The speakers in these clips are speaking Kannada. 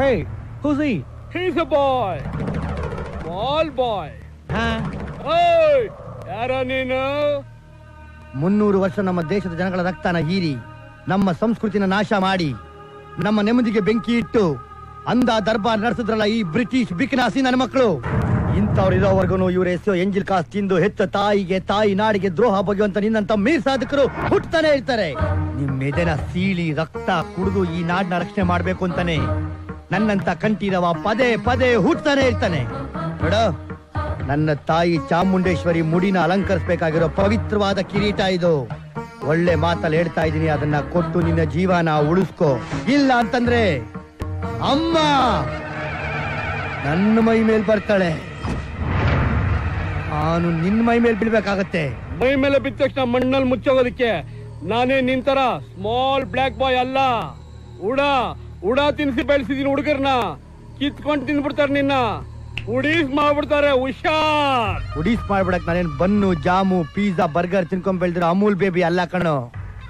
Hey, who's he? He's a boy. Small boy. Huh? Hey, ಯಾರ ನೀನು? 300 ವರ್ಷ ನಮ್ಮ ದೇಶದ ಜನಗಳ ರಕ್ತನ ಹೀರಿ ನಮ್ಮ ಸಂಸ್ಕೃತಿನ ನಾಶ ಮಾಡಿ ನಮ್ಮ ನೆಮ್ಮದಿಗೆ ಬೆಂಕಿ ಇಟ್ಟು ಅಂದ ದರ್ಬಾರ್ ನಡೆಸಿದ್ರಲ್ಲ ಈ ಬ್ರಿಟಿಷ್ ಬಿಕನಾಸಿ ನನ್ನ ಮಕ್ಕಳು. ಇಂಥವ್ರು ಇರೋವರೆಗೂ ಇವ್ರ ಹೆಸರು ಎಂಜಿಲ್ ಕಾಸ್ ತಿಂದು ಹೆತ್ತ ತಾಯಿಗೆ ತಾಯಿ ನಾಡಿಗೆ ದ್ರೋಹ ಬಗೆಯುವಂತ ನಿನ್ನಂತ ಮೀರ್ ಸಾಧಕರು ಹುಟ್ಟತಾನೆ ಇರ್ತಾರೆ. ನಿಮ್ಮೆದೆನ ಸೀಳಿ ರಕ್ತ ಕುಡಿದು ಈ ನಾಡನ್ನ ರಕ್ಷಣೆ ಮಾಡ್ಬೇಕು ಅಂತಾನೆ ನನ್ನಂತ ಕಂಠೀರವ ಪದೇ ಪದೇ ಹುಟ್ಟತಾನೆ ಇರ್ತಾನೆ. ನೋಡ, ನನ್ನ ತಾಯಿ ಚಾಮುಂಡೇಶ್ವರಿ ಮುಡಿನ ಅಲಂಕರಿಸಬೇಕಾಗಿರೋ ಪವಿತ್ರವಾದ ಕಿರೀಟ ಇದು. ಒಳ್ಳೆ ಮಾತಲ್ಲಿ ಹೇಳ್ತಾ ಇದೀನಿ, ಅದನ್ನ ಕೊಟ್ಟು ನಿನ್ನ ಜೀವನ ಉಳಿಸ್ಕೋ. ಇಲ್ಲ ಅಂತಂದ್ರೆ ಅಮ್ಮ ನನ್ನ ಮೈ ಮೇಲ್ ಬರ್ತಾಳೆ, ನಾನು ನಿನ್ನ ಮೈ ಮೇಲ್ ಬೀಳ್ಬೇಕಾಗತ್ತೆ. ಮೈ ಮೇಲೆ ಬಿದ್ದ ತಕ್ಷಣ ಮಣ್ಣಲ್ಲಿ ಮುಚ್ಚೋಗೋದಕ್ಕೆ ನಾನೇ ನಿಂತರ ಸ್ಮಾಲ್ ಬ್ಲಾಕ್ ಬಾಯ್ ಅಲ್ಲ. ಉಡಾ ತಿನ್ಸಿ ಬೆಳೆಸಿದೀನಿ. ಹುಡುಗರ್ನ ಕಿತ್ಕೊಂಡು ತಿನ್ಬಿಡ್ತಾರೆ, ನಿನ್ನ ಉಡೀಸ್ ಮಾಡ್ಬಿಡ್ತಾರೆ. ಹುಷಾರ್. ಉಡೀಸ್ ಮಾಡ್ಬಿಡಕ್ ನಾನೇನ್ ಬನ್ನು ಜಾಮು ಪಿಜ್ಜಾ ಬರ್ಗರ್ ತಿನ್ಕೊಂಡ್ ಬೆಳ್ದಿರೋ ಅಮೂಲ್ ಬೇಬಿ ಅಲ್ಲ ಕಣೋ.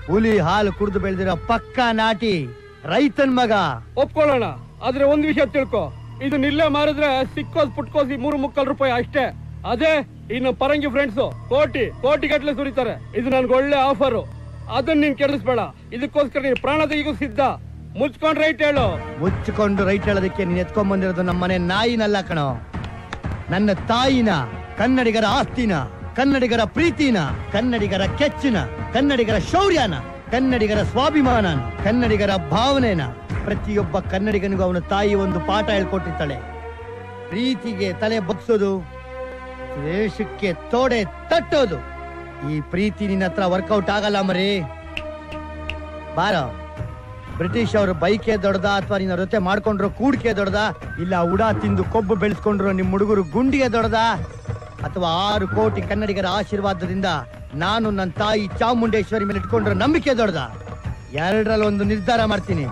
ಹುಲಿ ಹಾಲು ಕುಡಿದು ಬೆಳ್ದಿರೋ ಪಕ್ಕಾ ನಾಟಿ ರೈತನ್ ಮಗ. ಒಪ್ಕೊಳ್ಳೋಣ, ಆದ್ರೆ ಒಂದ್ ವಿಷಯ ತಿಳ್ಕೊ, ಇದನ್ನ ಇಲ್ಲೇ ಮಾರಿದ್ರೆ ಸಿಕ್ಕೋಸ್ ಪುಟ್ಕೋಸಿ 3 ರೂಪಾಯಿ ಅಷ್ಟೇ. ಅದೇ ಇನ್ನು ಪರಂಗಿ ಫ್ರೆಂಡ್ಸ್ ಕೋಟಿ ಗಟ್ಲೆ ಸುರಿತಾರೆ. ಇದು ನನ್ಗೆ ಒಳ್ಳೆ ಆಫರು, ಅದನ್ನ ನೀನ್ ಕೆಡಿಸ್ಬೇಡ. ಇದಕ್ಕೋಸ್ಕರ ನೀನ್ ಪ್ರಾಣ ತೆಗಿಗೂ ಸಿದ್ಧ. ಮುಚ್ಕೊಂಡು ರೈಟ್ ಹೇಳು. ಮುಚ್ಚಿಕೊಂಡು ರೈಟ್ ಹೇಳೋದಕ್ಕೆ ನೀನ್ ಎತ್ಕೊಂಡ್ ಬಂದಿರೋದು ನಮ್ಮನೆ ನಾಯಿನಲ್ಲ ಕಣೋ, ನನ್ನ ತಾಯಿನ, ಕನ್ನಡಿಗರ ಆಸ್ತಿನ, ಕನ್ನಡಿಗರ ಪ್ರೀತಿನ, ಕನ್ನಡಿಗರ ಕೆಚ್ಚಿನ, ಕನ್ನಡಿಗರ ಶೌರ್ಯನ, ಕನ್ನಡಿಗರ ಸ್ವಾಭಿಮಾನ, ಕನ್ನಡಿಗರ ಭಾವನೆನ. ಪ್ರತಿಯೊಬ್ಬ ಕನ್ನಡಿಗನಿಗೂ ಅವನ ತಾಯಿ ಒಂದು ಪಾಠ ಹೇಳ್ಕೊಟ್ಟಿರ್ತಾಳೆ. ಪ್ರೀತಿಗೆ ತಲೆ ಬಗ್ಸೋದು, ದ್ವೇಷಕ್ಕೆ ತೋಡೆ ತಟ್ಟೋದು. ಈ ಪ್ರೀತಿ ನಿನ್ನ ಹತ್ರ ವರ್ಕೌಟ್ ಆಗಲ್ಲ ಮರಿ. ಬಾರೋ, ಬ್ರಿಟಿಷ್ ಅವರು ಬೈಕೆ ದೊಡ್ಡದ ಅಥವಾ ನಿನ್ನ ರೊತೆ ಮಾಡ್ಕೊಂಡ್ರು ಕೂಡ್ಕೆ ದೊಡ್ಡದ, ಇಲ್ಲ ಉಡಾ ತಿಂದು ಕೊಬ್ಬು ಬೆಳೆಸ್ಕೊಂಡ್ರು ನಿಮ್ಮ ಹುಡುಗರು ಗುಂಡಿಗೆ ದೊಡ್ಡದ, ಅಥವಾ 6 ಕೋಟಿ ಕನ್ನಡಿಗರ ಆಶೀರ್ವಾದದಿಂದ ನಾನು ನನ್ನ ತಾಯಿ ಚಾಮುಂಡೇಶ್ವರಿ ಮೇಲೆ ಇಟ್ಕೊಂಡ್ರೆ ನಂಬಿಕೆ ದೊಡ್ಡದ? ಎರಡರಲ್ಲಿ ಒಂದು ನಿರ್ಧಾರ ಮಾಡ್ತೀನಿ.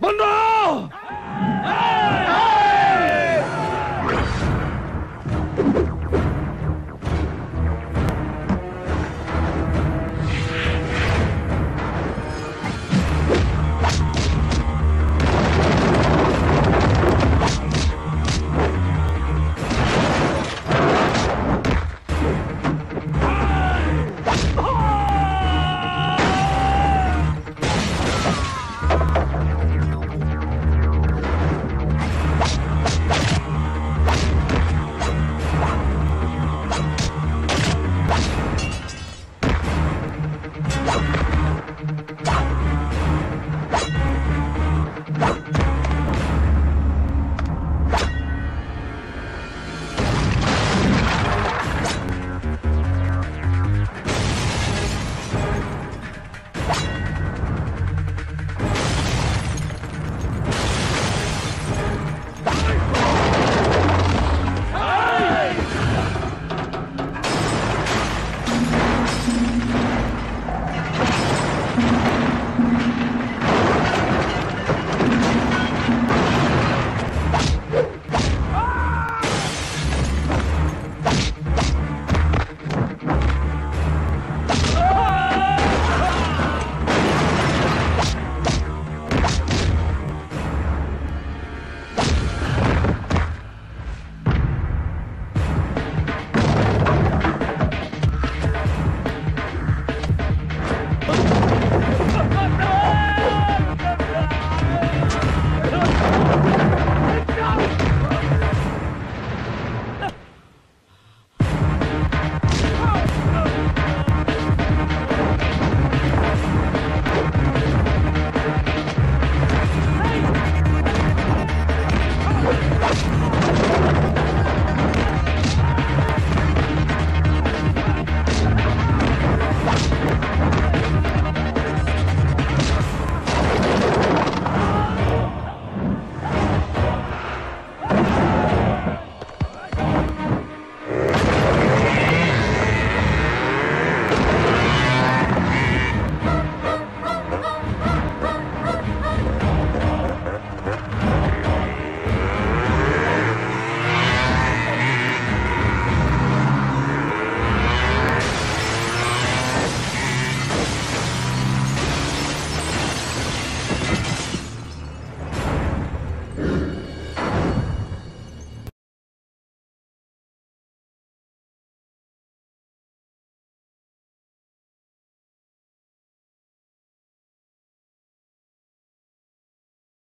ಬಂದು